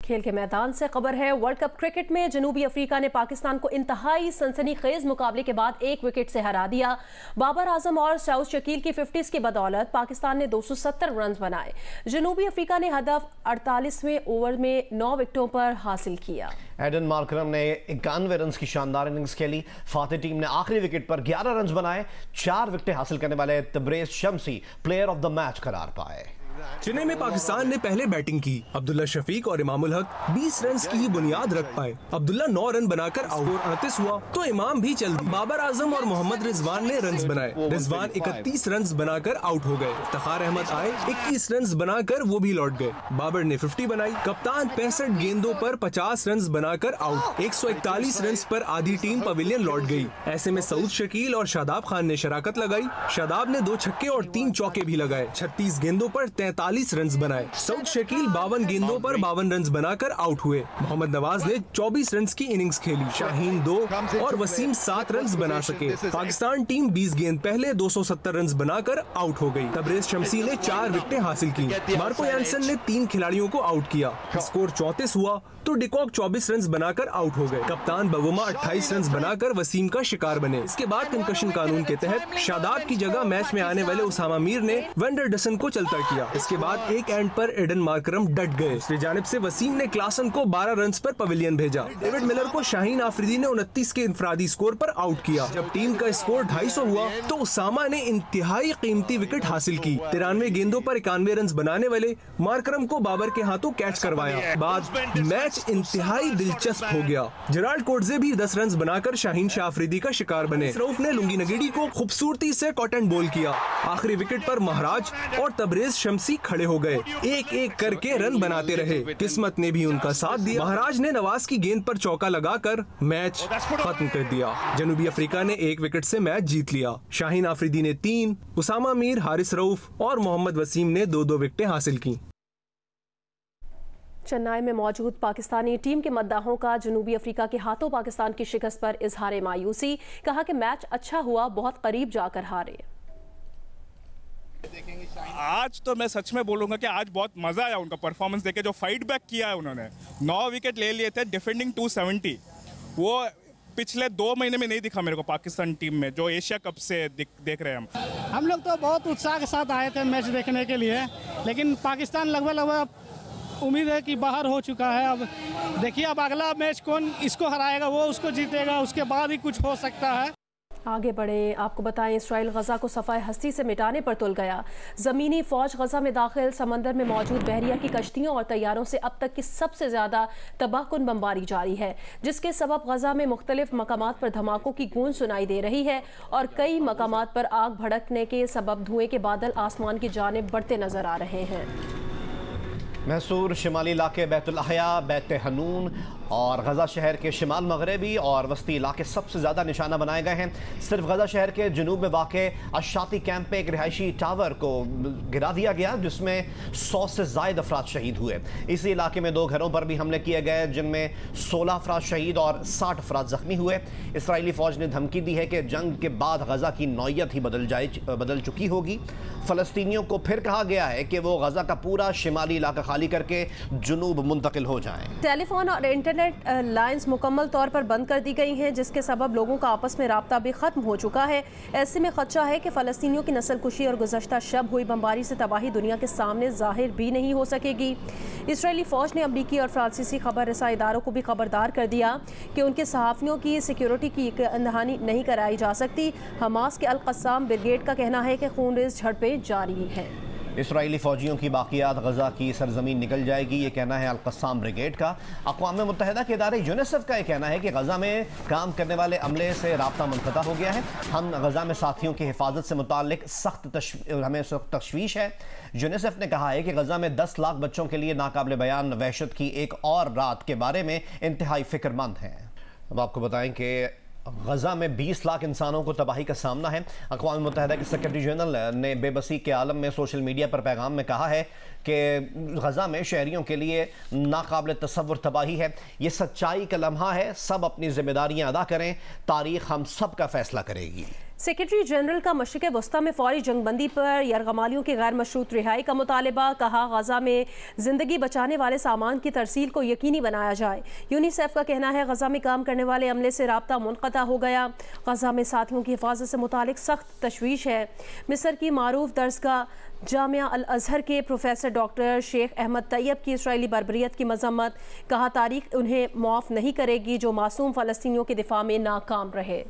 खेल के मैदान से खबर है। वर्ल्ड कप क्रिकेट में जनूबी अफ्रीका ने पाकिस्तान को इंतहाई सनसनीखेज मुकाबले के बाद 1 विकेट से हरा दिया। बाबर आजम और साउथ शकील की 50s की बदौलत पाकिस्तान ने 270 रन बनाए। जनूबी अफ्रीका ने हदफ 48वें ओवर में 9 विकेटों पर हासिल किया। एडन मार्करम ने 91 रन की शानदार इनिंग्स खेली। फातिह टीम ने आखिरी विकेट पर 11 रन बनाए। 4 विकेटें हासिल करने वाले तबरेज शमसी प्लेयर ऑफ द मैच करार पाए। चेन्नई में पाकिस्तान ने पहले बैटिंग की। अब्दुल्ला शफीक और इमामुल हक 20 रन की ही बुनियाद रख पाए। अब्दुल्ला 9 रन बनाकर आउट। 38 हुआ तो इमाम भी चल दी। बाबर आजम और मोहम्मद रिजवान ने रन बनाए। रिजवान 31 रन बनाकर आउट हो गए। इफ्तिखार अहमद आए 21 रन बनाकर वो भी लौट गए। बाबर ने 50 बनाई। कप्तान 65 गेंदों पर 50 रन बनाकर आउट। 141 रन पर आधी टीम पवेलियन लौट गई। ऐसे में सऊद शकील और शादाब खान ने शराकत लगाई। शादाब ने 2 छक्के और 3 चौके भी लगाए। 36 गेंदों पर 43 रन बनाए। सऊद शकील 52 गेंदों पर 52 रन बनाकर आउट हुए। मोहम्मद नवाज ने 24 रन की इनिंग्स खेली। शाहीन 2 और वसीम 7 रन बना सके। पाकिस्तान टीम 20 गेंद पहले 270 रन बनाकर आउट हो गई। तबरेज शमसी ने 4 विकेटें हासिल की। मार्को यानसन ने 3 खिलाड़ियों को आउट किया। स्कोर 34 हुआ तो डिकॉक 24 रन बनाकर आउट हो गए। कप्तान बवुमा 28 रन बनाकर वसीम का शिकार बने। इसके बाद कंकशन कानून के तहत शादाब की जगह मैच में आने वाले उसामा मीर ने वेंडरडसन को चलता किया। इसके बाद एक एंड पर एडन मार्करम डट गए। दूसरी जानिब से वसीम ने क्लासन को 12 रन पर पवेलियन भेजा। डेविड मिलर को शाहीन आफरीदी ने 29 के इंफरादी स्कोर पर आउट किया। जब टीम का स्कोर 250 हुआ तो उसामा ने इंतहाई कीमती विकेट हासिल की। 93 गेंदों पर 91 रन बनाने वाले मार्करम को बाबर के हाथों कैच करवाया। बाद मैच इंतहाई दिलचस्प हो गया। जेराल्ड कोटजे भी 10 रन बनाकर शाहीन शाह आफरीदी का शिकार बने। रऊफ ने लुंगी नगीडी को खूबसूरती से कॉटन बॉल किया। आखिरी विकेट पर महाराज और तबरेज शमसी खड़े हो गए। एक करके रन बनाते रहे। किस्मत ने भी उनका साथ दिया। महाराज ने नवाज की गेंद पर चौका लगाकर मैच खत्म कर दिया। जनूबी अफ्रीका ने 1 विकेट से मैच जीत लिया। शाहीन आफरीदी ने 3, उसामा मीर, हारिस रऊफ और मोहम्मद वसीम ने 2-2 विकेटें हासिल की। चेन्नई में मौजूद पाकिस्तानी टीम के मद्दाहों का जनूबी अफ्रीका के हाथों पाकिस्तान की शिकस्त पर इजहार मायूसी। कहा कि मैच अच्छा हुआ, बहुत करीब जाकर हारे। आज तो मैं सच में बोलूंगा कि आज बहुत मजा आया उनका परफॉर्मेंस देखे। जो फाइट बैक किया है उन्होंने, 9 विकेट ले लिए थे डिफेंडिंग 270। वो पिछले 2 महीने में नहीं दिखा मेरे को पाकिस्तान टीम में, जो एशिया कप से देख रहे हैं हम लोग तो बहुत उत्साह के साथ आए थे मैच देखने के लिए, लेकिन पाकिस्तान लगभग उम्मीद है कि बाहर हो चुका है। अब देखिए अब अगला मैच कौन इसको हराएगा, वो उसको जीतेगा, उसके बाद ही कुछ हो सकता है। आगे बढ़े, आपको बताएं इसराइल गजा को सफ़ाए हस्ती से मिटाने पर तुल गया। ज़मीनी फ़ौज गजा में दाखिल समंदर में मौजूद बहरिया की कश्तियों और तैयारों से अब तक की सबसे ज़्यादा तबाहकुन बमबारी जारी है, जिसके सबब गजा में मुख्तलिफ मकामात पर धमाकों की गूंज सुनाई दे रही है और कई मकामात पर आग भड़कने के सबब धुएं के बादल आसमान की जानिब बढ़ते नजर आ रहे हैं। महसूर शिमाली इलाके बैतुल अहया, बैत हनून और गजा शहर के शिमाल मगरबी और वस्ती इलाके सबसे ज़्यादा निशाना बनाए गए हैं। सिर्फ गजा शहर के जनूब में वाक़े अशाती कैंप में एक रिहायशी टावर को गिरा दिया गया, जिसमें 100 से ज़ायद अफराद शहीद हुए। इसी इलाके में 2 घरों पर भी हमले किए गए, जिनमें 16 अफराद शहीद और 60 अफराद ज़ख्मी हुए। इसराइली फ़ौज ने धमकी दी है कि जंग के बाद गजा की नौयत ही बदल चुकी होगी। फ़लस्तीनियों को फिर कहा गया है कि वो गजा का पूरा शिमाली इलाका खाली करके जुनूब मुंतकिल हो जाएं। टेलीफोन और इंटरनेट लाइंस मुकम्मल तौर पर बंद कर दी गई हैं, जिसके सबब लोगों का आपस में राब्ता भी खत्म हो चुका है। ऐसे में खदशा है कि फ़लस्तीनियों की नस्लकुशी और गुज़श्ता शब हुई बमबारी से तबाही दुनिया के सामने जाहिर भी नहीं हो सकेगी। इसराइली फ़ौज ने अमरीकी और फ्रांसीसी खबर रसा इदारों को भी खबरदार कर दिया कि उनके सहाफ़ियों की सिक्योरिटी की यकीनदहानी नहीं कराई जा सकती। हमास के अल-क़स्साम ब्रिगेड का कहना है कि खूनरेज़ झड़पें जारी हैं। इसराइली फ़ौजियों की बाक़ियात गजा की सरजमीन निकल जाएगी, ये कहना है अल-क़स्साम ब्रिगेड का। अक़वाम मुत्तहिदा के इदारे यूनिसेफ का ये कहना है कि गजा में काम करने वाले अमले से राब्ता मुनक़ता हो गया है। हम गजा में साथियों की हिफाजत से मुताल्लिक हमें सख्त तशवीश है। यूनिसेफ ने कहा है कि गजा में 10 लाख बच्चों के लिए नाकाबिल बयान वहशत की एक और रात के बारे में इंतहाई फ़िक्रमंद हैं। अब आपको बताएं कि गजा में 20 लाख इंसानों को तबाही का सामना है। अक़वाम मुत्तहिदा के सेक्रेटरी जनरल ने बेबसी के आलम में सोशल मीडिया पर पैगाम में कहा है कि गजा में शहरियों के लिए नाकाबिल तसव्वुर तबाही है। ये सच्चाई का लम्हा है, सब अपनी जिम्मेदारियां अदा करें, तारीख हम सब का फैसला करेगी। सेक्रेटरी जनरल का मशरिक़ वस्ता में फौरी जंगबंदी पर यरगमालियों की गैर मशरूत रिहाई का मुतालबा। कहा गजा में ज़िंदगी बचाने वाले सामान की तरसील को यकीनी बनाया जाए। यूनिसेफ का कहना है गजा में काम करने वाले अमले से राब्ता मुनक़ता हो गया। गजा में साथियों की हिफाजत से मुतालिक सख्त तशवीश है। मिस्र की मारूफ दरसगाह जामिया अल अज़हर के प्रोफेसर डॉक्टर शेख अहमद तैयब की इसराइली बर्बरियत की मजम्मत। कहा तारीख उन्हें माफ़ नहीं करेगी जो मासूम फ़लस्तीनियों के दिफा में नाकाम रहे।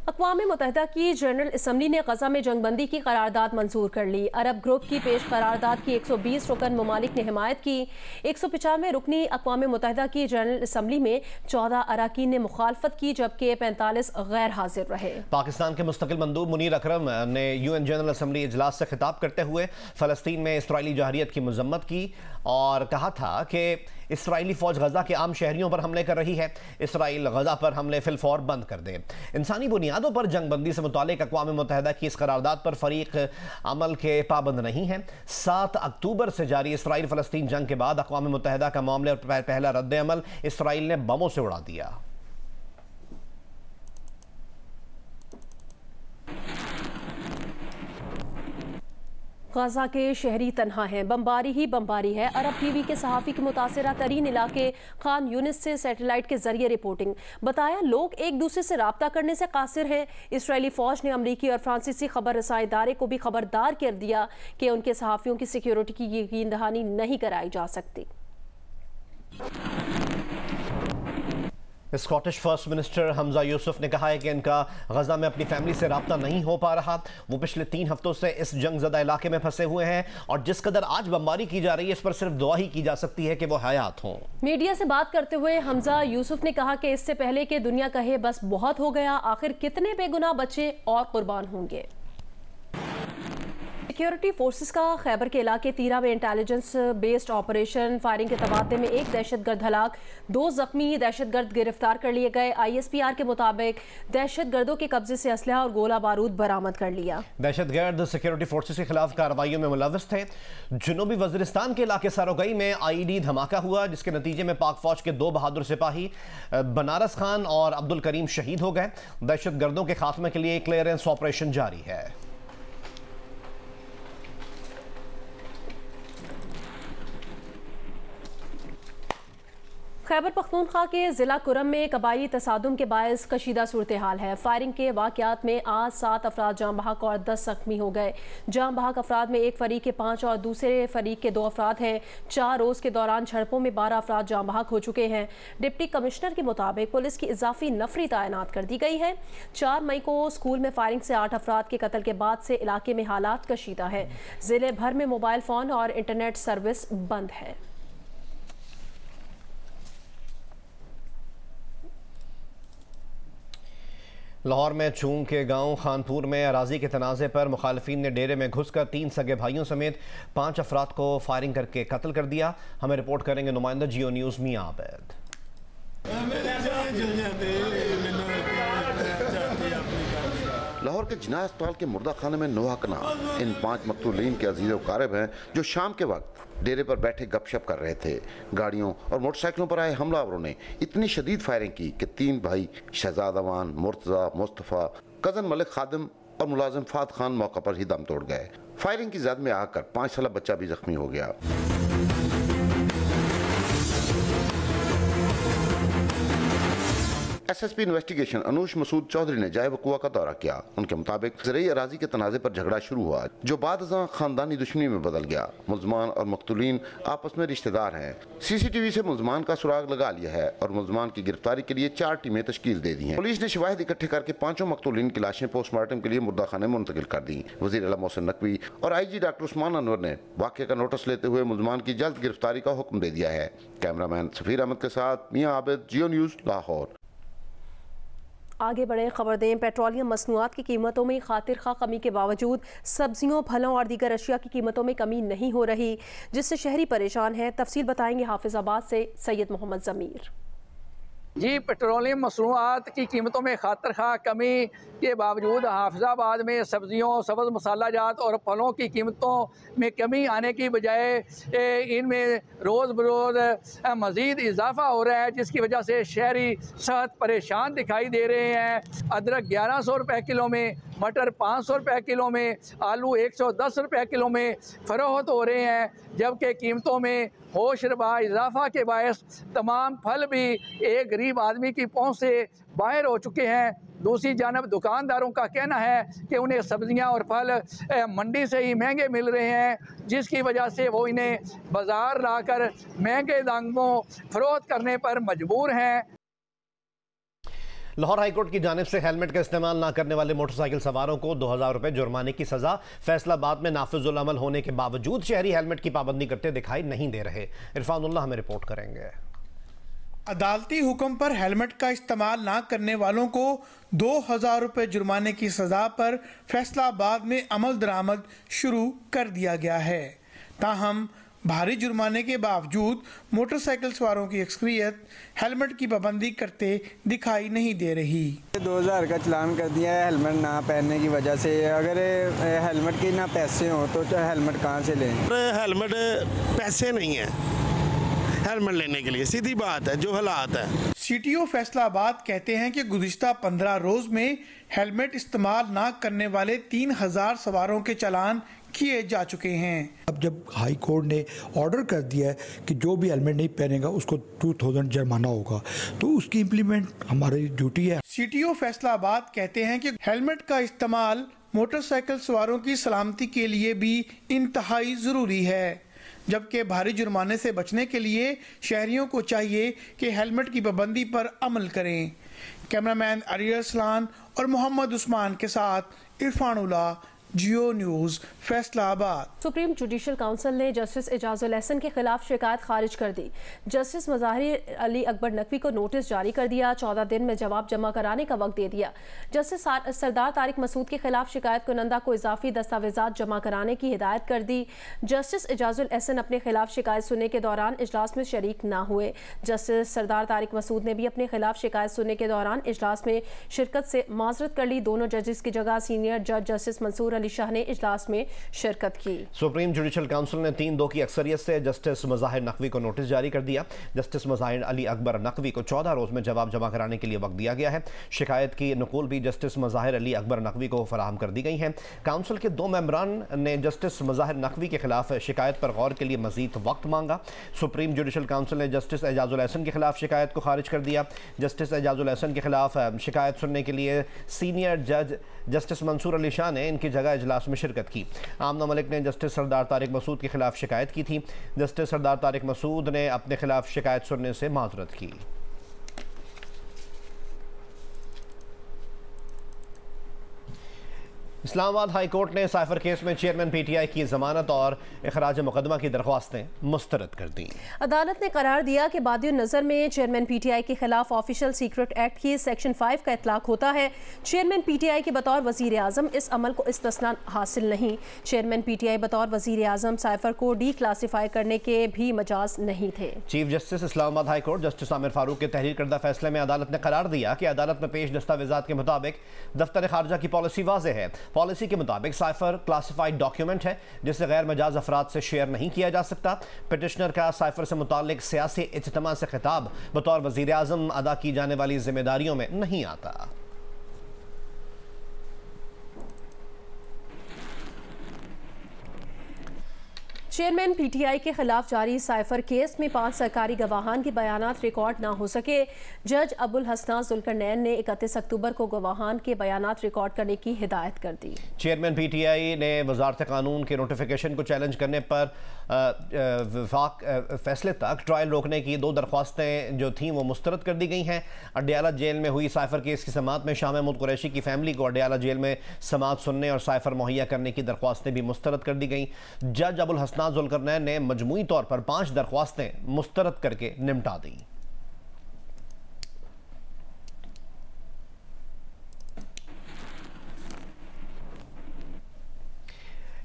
अक़वाम मुत्तहिदा की जनरल असम्बली ने गजा में जंगबंदी की करारदाद मंजूर कर ली। अरब ग्रुप की पेश करारदाद की 120 रुकन ममालिक ने हिमायत की। 195 रुकनी अक़वाम मुत्तहिदा की जनरल असम्बली में 14 अराकीन ने मुखालफत की जबकि 45 गैर हाजिर रहे। पाकिस्तान के मुस्तकिल मंदूब मुनीर अकरम ने UN जनरल असम्बली इजलास से खिताब करते हुए फ़लस्तीन में इसराइली जहरियत की मजम्मत की और कहा था कि इसराइली फ़ौज गजा के आम शहरियों पर हमले कर रही है। इसराइल गजा पर हमले फिलफौर बंद कर दे। इंसानी बुनियादों पर जंगबंदी से मुतालिक अक़वाम मुत्तहिदा की इस करारदाद पर फरीक अमल के पाबंद नहीं है। 7 अक्टूबर से जारी इसराइल फ़लस्तीन जंग के बाद अक़वाम मुत्तहिदा का मामले पर पहला रद्द अमल इसराइल ने बमों से उड़ा दिया। गजा के शहरी तनहा हैं, बमबारी ही बमबारी है। अरब टीवी के सहाफ़ी के मुतासरा तरीन इलाके खान यूनिस से सैटेलाइट के जरिए रिपोर्टिंग। बताया लोग एक दूसरे से रब्ता करने से कासिर हैं। इसराइली फ़ौज ने अमरीकी और फ्रांसीसी खबर रसाई इदारे को भी खबरदार कर दिया कि उनके सहाफ़ियों की सिक्योरिटी की यकीन दहानी नहीं कराई जा सकती। Scottish first minister Hamza Yusuf ने कहा है कि इनका गजा में अपनी फैमिली से रब्ता नहीं हो पा रहा। वो पिछले 3 हफ्तों से इस जंगज़दा इलाके में फंसे हुए हैं और जिस कदर आज बमबारी की जा रही है इस पर सिर्फ दुआ ही की जा सकती है कि वो हयात हों। मीडिया से बात करते हुए हमजा यूसुफ ने कहा कि इससे पहले कि दुनिया कहे बस बहुत हो गया, आखिर कितने बेगुनाह बच्चे और कुर्बान होंगे। सिक्योरिटी फोर्सेस का खैबर के इलाके तीरा में इंटेलिजेंस बेस्ड ऑपरेशन फायरिंग के तबादले में एक दहशतगर्द हलाक, 2 जख्मी दहशतगर्द गिरफ्तार कर लिए गए। ISPR के मुताबिक दहशतगर्दों के कब्जे से असलहा और गोला बारूद बरामद कर लिया। दहशतगर्द सिक्योरिटी फोर्सेस के खिलाफ कार्रवाइयों में मुलव्वस थे। जनूबी वज़ीरिस्तान के इलाके सरोगई में IED धमाका हुआ जिसके नतीजे में पाक फौज के 2 बहादुर सिपाही बनारस खान और अब्दुल करीम शहीद हो गए। दहशतगर्दों के खात्मे के लिए क्लियरेंस ऑपरेशन जारी है। खैबर पख्तूनख्वा के ज़िला कुरम में कबायली तसादुम के बायस कशीदा सूरत हाल है। फायरिंग के वाक़यात में आज 7 अफराद जाँ बहक और 10 जख्मी हो गए। जाँ बहक अफराद में एक फरीक के 5 और दूसरे फरीक के 2 अफराद हैं। 4 रोज़ के दौरान झड़पों में 12 अफराद जाँ बहक हो चुके हैं। डिप्टी कमिश्नर के मुताबिक पुलिस की इजाफी नफरी तैनात कर दी गई है। 4 मई को स्कूल में फायरिंग से 8 अफराद के कत्ल के बाद से इलाके में हालात कशीदा है। ज़िले भर में मोबाइल फ़ोन और इंटरनेट सर्विस बंद है। लाहौर में चूंग के गांव खानपुर में अराजी के तनाज़े पर मुखालफिन ने डेरे में घुसकर 3 सगे भाइयों समेत 5 अफराद को फायरिंग करके कत्ल कर दिया। हमें रिपोर्ट करेंगे नुमाइंदा जियो न्यूज़ मियां आबिद। लाहौर के जिना अस्पताल के मुर्दा खाने में नोहा कना इन 5 मकतूलीन के अजीज़ क़ारिब हैं जो शाम के वक्त डेरे पर बैठे गपशप कर रहे थे। गाड़ियों और मोटरसाइकिलों पर आए हमलावरों ने इतनी शदीद फायरिंग की कि 3 भाई शहजाद अमान, मुर्तज़ा, मुस्तफ़ा, कज़न मलिक खादिम और मुलाजिम फात खान मौका पर ही दम तोड़ गए। फायरिंग की जद में आकर 5 साला बच्चा भी जख्मी हो गया। SSP इन्वेस्टिगेशन अनूश मसूद चौधरी ने जाए वकुआ का दौरा किया। उनके मुताबिक ज़रई अराजी के तनाज़े पर झगड़ा शुरू हुआ जो बाद खानदानी दुश्मनी में बदल गया। मुलजमान और मकतूलीन आपस में रिश्तेदार हैं। CCTV से मुलजमान का सुराग लगा लिया है और मुलजमान की गिरफ्तारी के लिए 4 टीमें तश्कील दे दी हैं। पुलिस ने शवाहिद इकट्ठे करके 5 मकतूलीन की लाशें पोस्टमार्टम के लिए मुर्दा खाने मुंतकिल कर दी। वज़ीर आला मोहसिन नकवी और IG डॉक्टर उस्मान अनवर ने वाक़े का नोटिस लेते हुए मुलजमान की जल्द गिरफ्तारी का हुक्म दे दिया है। कैमरामैन सफ़ीर अहमद के साथ मियां आबिद, जियो न्यूज़, लाहौर। आगे बढ़े खबर दें। पेट्रोलियम मसनूआत की कीमतों में खातिर खा कमी के बावजूद सब्जियों, फलों और दीगर अशिया की कीमतों में कमी नहीं हो रही जिससे शहरी परेशान हैं। तफसील बताएंगे हाफिजाबाद से सैयद मोहम्मद ज़मीर। जी, पेट्रोलियम मसनूआत की कीमतों में खातर खा कमी के बावजूद हाफिजाबाद में सब्जियों, सब्ज़ मसाला जात और फलों की कीमतों में कमी आने की बजाय इनमें रोज़ बरोज़ मज़ीद इजाफा हो रहा है, जिसकी वजह से शहरी सेहत परेशान दिखाई दे रहे हैं। अदरक 1100 रुपये किलो में, मटर 500 रुपये किलो में, आलू 110 रुपये किलो में फ़रोख्त हो रहे हैं, जबकि कीमतों में होशरबा इजाफा के बायस तमाम फल भी एक गरीब आदमी की पहुंच से बाहर हो चुके हैं। दूसरी जानब दुकानदारों का कहना है कि उन्हें सब्जियां और फल मंडी से ही महंगे मिल रहे हैं, जिसकी वजह से वो इन्हें बाज़ार लाकर महंगे दामों फ़रोख्त करने पर मजबूर हैं। लाहौर हाईकोर्ट की जानिब से हेलमेट का इस्तेमाल न करने वाले मोटरसाइकिल सवारों को 2000 रुपये जुर्माने की सजा। फैसलाबाद में नाफिजुल अमल होने के बावजूद शहरी हेलमेट की पाबंदी करते दिखाई नहीं दे रहे। इरफानुल्लाह हमें रिपोर्ट करेंगे। अदालती हुक्म पर हेलमेट का इस्तेमाल ना करने वालों को 2000 रुपये जुर्माने की सजा पर फैसलाबाद में अमल दरामद शुरू कर दिया गया है। ताहम भारी जुर्माने के बावजूद मोटरसाइकिल सवारों की अक्सरियत हेलमेट की पाबंदी करते दिखाई नहीं दे रही। 2000 का चलान कर दिया है हेलमेट ना पहनने की वजह से। अगर हेलमेट के ना पैसे हों तो हेलमेट कहाँ से लें? हेलमेट पैसे नहीं है हेलमेट लेने के लिए, सीधी बात है जो हालात है। CTO फैसलाबाद कहते हैं कि गुज़िश्ता 15 रोज में हेलमेट इस्तेमाल ना करने वाले 3000 सवारों के चालान किए जा चुके हैं। अब जब हाई कोर्ट ने ऑर्डर कर दिया है कि जो भी हेलमेट नहीं पहनेगा उसको 2000 जुर्माना होगा, तो उसकी इम्प्लीमेंट हमारी ड्यूटी है। CTO फैसलाबाद कहते हैं कि हेलमेट का इस्तेमाल मोटरसाइकिल सवारों की सलामती के लिए भी इंतहाई जरूरी है, जबकि भारी जुर्माने से बचने के लिए शहरियों को चाहिए कि हेलमेट की पाबंदी पर अमल करें। कैमरामैन अरियसलान और मोहम्मद उस्मान के साथ Irfanullah, Geo news, Faisalabad. Supreme judicial council ने जस्टिस एजाजुल एहसन के खिलाफ शिकायत खारिज कर दी। जस्टिस मज़ाहिर अली अकबर नकवी को नोटिस जारी कर दिया, 14 दिन में जवाब जमा कराने का वक्त दे दिया। जस्टिस सरदार तारिक मसूद के खिलाफ शिकायत कुनंदा को इजाफी दस्तावेजात जमा कराने की हिदायत कर दी। जस्टिस एजाजुल एहसन अपने खिलाफ शिकायत सुनने के दौरान इजलास में शरीक ना हुए। जस्टिस सरदार तारिक मसूद ने भी अपने खिलाफ शिकायत सुनने के दौरान इजलास में शिरकत से माजरत कर ली। दोनों जजेस की जगह सीनियर जज जस्टिस मंसूर अली शाह ने इजलास में शिरकत की। सुप्रीम जुडिशल काउंसिल ने 3-2 की अक्सरियत से जस्टिस मज़ाहिर नकवी को नोटिस जारी कर दिया। जस्टिस मज़ाहिर अली अकबर नकवी को 14 रोज में जवाब जमा कराने के लिए वक्त दिया गया है। शिकायत की नकुल भी जस्टिस मज़ाहिर अली अकबर नकवी को फराहम कर दी गई है। काउंसिल के 2 मेंबरान ने जस्टिस मज़ाहिर नकवी के खिलाफ शिकायत पर गौर के लिए मजीद वक्त मांगा। सुप्रीम जुडिशल काउंसिल ने जस्टिस एजाजुल एहसन के खिलाफ शिकायत को खारिज कर दिया। जस्टिस एजाजुल एहसन के खिलाफ शिकायत सुनने के लिए सीनियर जज जस्टिस मंसूर अली शाह ने इनकी जगह इजलास में शिरकत की। आमना मलिक ने जस्टिस सरदार तारिक मसूद के खिलाफ शिकायत की थी। जस्टिस सरदार तारिक मसूद ने अपने खिलाफ शिकायत सुनने से माजरत की। इस्लामाबाद हाई कोर्ट ने साइफर केस में चेयरमैन PTI की जमानत और इखराज मुकदमा की दरख्वास्तें मुस्तरद कर दी। अदालत ने करार दिया कि बादियो नज़र में चेयरमैन PTI के खिलाफ ऑफिशियल सीक्रेट एक्ट की सेक्शन 5 का इतलाक होता है। चेयरमैन PTI के बतौर वजीर आजम इस अमल को इस्तिस्ना हासिल नहीं। चेयरमैन PTI बतौर वजीर आजम साइफर को डी क्लासीफाई करने के भी मजाज नहीं थे। Chief justice Islamabad high court justice Aamir Farooq के तहरीर करदा फैसले में अदालत ने करार दिया कि अदालत में पेश दस्तावेजात के मुताबिक दफ्तर खारजा की पॉलिसी वाज़ेह है। पॉलिसी के मुताबिक साइफर क्लासिफाइड डॉक्यूमेंट है जिसे गैर मजाज अफराद से शेयर नहीं किया जा सकता। पिटिशनर का साइफर से मुताल्लिक सियासी इज्तिमा से खिताब बतौर वजीर आजम अदा की जाने वाली जिम्मेदारियों में नहीं आता। चेयरमैन PTI के खिलाफ जारी साइफर केस में 5 सरकारी गवाहान के बयानात रिकॉर्ड ना हो सके। जज अबुल हसना जुल्करनैन ने 31 अक्टूबर को गवाहान के बयानात रिकॉर्ड करने की हिदायत कर दी। चेयरमैन PTI ने वजारत कानून के नोटिफिकेशन को चैलेंज करने पर वफाक फैसले तक ट्रायल रोकने की 2 दरख्वास्तें जो थीं वो मुस्तरद कर दी गई हैं। अडयाला जेल में हुई साइफर केस की समाअत में शाह महमूद कुरैशी की फैमिली को अडयाला जेल में समाअत सुनने और साइफर मुहैया करने की दरख्वास्तें भी मुस्तरद कर दी गई। जज अबुल हसना जुल्करनैन ने मजमूई तौर पर 5 दरख्वास्तें मुस्तरद करके निपटा दी।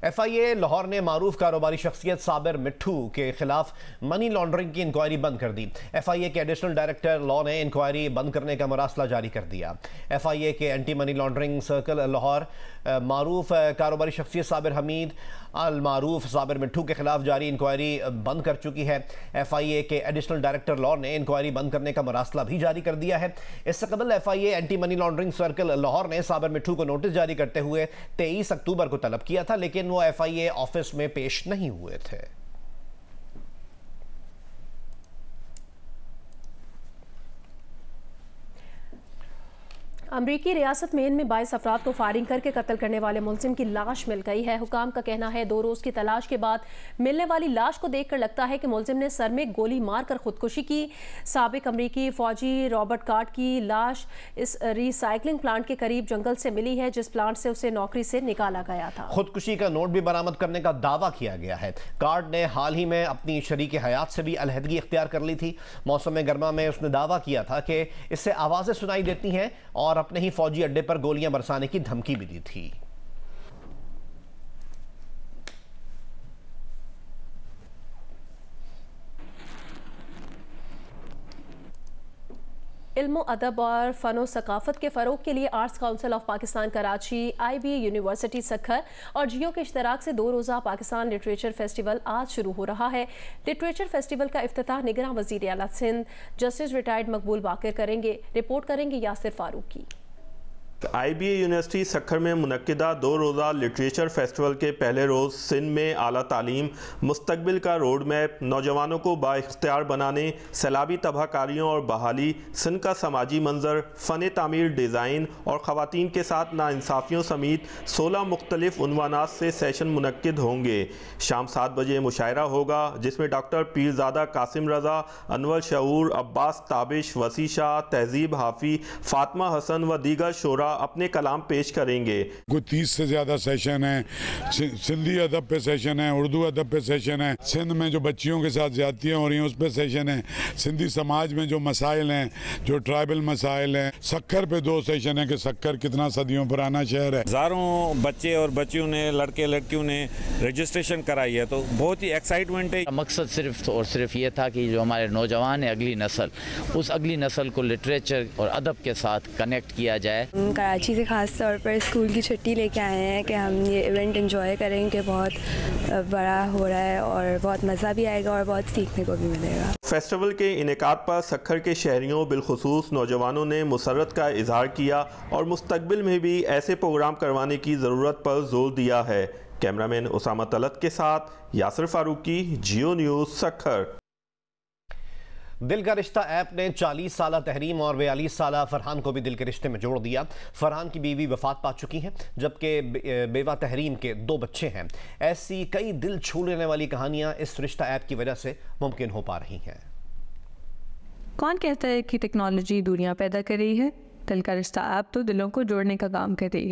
FIA लाहौर ने मारूफ कारोबारी शख्सियत साबिर मिट्ठू के खिलाफ मनी लॉन्ड्रिंग की इंक्वायरी बंद कर दी। FIA के एडिशनल डायरेक्टर लॉ ने इंक्वायरी बंद करने का मरासला जारी कर दिया। FIA के anti money laundering circle Lahore मारूफ कारोबारी शख्सियत साबिर हमीद अल मारूफ साबिर मिट्ठू के खिलाफ जारी इंक्वायरी बंद कर चुकी है। FIA के एडिशनल डायरेक्टर लॉ ने इंक्वायरी बंद करने का मरासला भी जारी कर दिया है। इससे कबल FIA anti money laundering circle Lahore ने साबिर मिट्ठू को नोटिस जारी करते हुए 23 अक्टूबर को तलब किया था, लेकिन वो FIA ऑफिस में पेश नहीं हुए थे। अमरीकी रियासत मेन में 22 अफराद को फायरिंग करके कत्ल करने वाले मुलजिम की लाश मिल गई है। हुकाम का कहना है 2 रोज़ की तलाश के बाद मिलने वाली लाश को देखकर लगता है कि मुलजिम ने सर में गोली मारकर खुदकुशी की। साबिक अमरीकी फौजी रॉबर्ट कार्ड की लाश इस रिसाइकलिंग प्लांट के करीब जंगल से मिली है, जिस प्लांट से उसे नौकरी से निकाला गया था। खुदकुशी का नोट भी बरामद करने का दावा किया गया है। कार्ड ने हाल ही में अपनी शरीक हयात से भी अलहदगी इख्तियार कर ली थी। मौसम गर्मा में उसने दावा किया था कि इससे आवाज़ें सुनाई देती हैं और अपने ही फौजी अड्डे पर गोलियां बरसाने की धमकी भी दी थी। इल्म अदब और फ़न सकाफ़त के फ़रोग के लिए arts council of Pakistan Karachi, IB university Sukkur और जियो के इश्तराक से 2 रोज़ा पाकिस्तान लिटरेचर फेस्टिवल आज शुरू हो रहा है। लिटरेचर फेस्टिवल का इफ्तिताह निगरान वज़ीर आला सिंध जस्टिस रिटायर्ड मकबूल बाकर करेंगे। रिपोर्ट करेंगे यासिर फारूकी। IB यूनिवर्सिटी सक्खर में मुनक्किदा 2 रोज़ा लिटरेचर फेस्टिवल के पहले रोज़ सिंध में आला तालीम, मुस्तकबिल का रोड मैप, नौजवानों को बाइख्तियार बनाने, सैलाबी तबाहकारियों और बहाली, सिंध का समाजी मंजर, फ़न तामीर, डिज़ाइन और ख़वातीन के साथ नाइंसाफ़ियों समेत 16 मुख्तलिफ उन्वानात से सेशन मुनक्किद होंगे। शाम 7 बजे मुशायरा होगा, जिसमें डॉक्टर पीरज़ादा कासिम रज़ा, अनवर शऊर, अब्बास ताबिश, वसी शाह, तहजीब हाफी, फातिमा हसन व दीगर शोरा अपने कलाम पेश करेंगे। कोई 30 से ज्यादा सेशन है, सिंधी अदब पे सेशन है, उर्दू अदब पे सेशन है, सिंध में जो बच्चियों के साथ ज्यादतियां हो रही हैं उस पे सेशन है, सिंधी समाज में जो मसाइल हैं, जो ट्राइबल मसाइल हैं, सक्खर पे 2 सेशन है कि सक्खर कितना सदियों पुराना शहर है। हजारों बच्चे और बच्चियों ने, लड़के लड़कियों ने रजिस्ट्रेशन कराई है, तो बहुत ही एक्साइटमेंट है। मकसद सिर्फ और सिर्फ ये था कि जो हमारे नौजवान है, अगली नस्ल, उस अगली नस्ल को लिटरेचर और अदब के साथ कनेक्ट किया जाए। कराची से ख़ास तौर पर स्कूल की छुट्टी लेके आए हैं कि हम ये इवेंट एंजॉय करेंगे। बहुत बड़ा हो रहा है और बहुत मज़ा भी आएगा और बहुत सीखने को भी मिलेगा। फेस्टिवल के इनेकाद पर सक्खर के शहरियों बिलखुसूस नौजवानों ने मुसर्रत का इजहार किया और मुस्तकबिल में भी ऐसे प्रोग्राम करवाने की ज़रूरत पर जोर दिया है। कैमरामैन उसामा तलत के साथ यासिर फारूकी, जियो न्यूज़, सक्खर। दिल का रिश्ता ऐप ने 40 साला तहरीम और 42 साला फरहान को भी दिल के रिश्ते में जोड़ दिया। फरहान की बीवी वफात पा चुकी हैं, जबकि बेवा तहरीम के 2 बच्चे हैं। ऐसी कई दिल छू लेने वाली कहानियां इस रिश्ता ऐप की वजह से मुमकिन हो पा रही हैं। कौन कहता है कि टेक्नोलॉजी दूरियां पैदा कर रही है? दिल का रिश्ता ऐप तो दिलों को जोड़ने का काम कर रही है।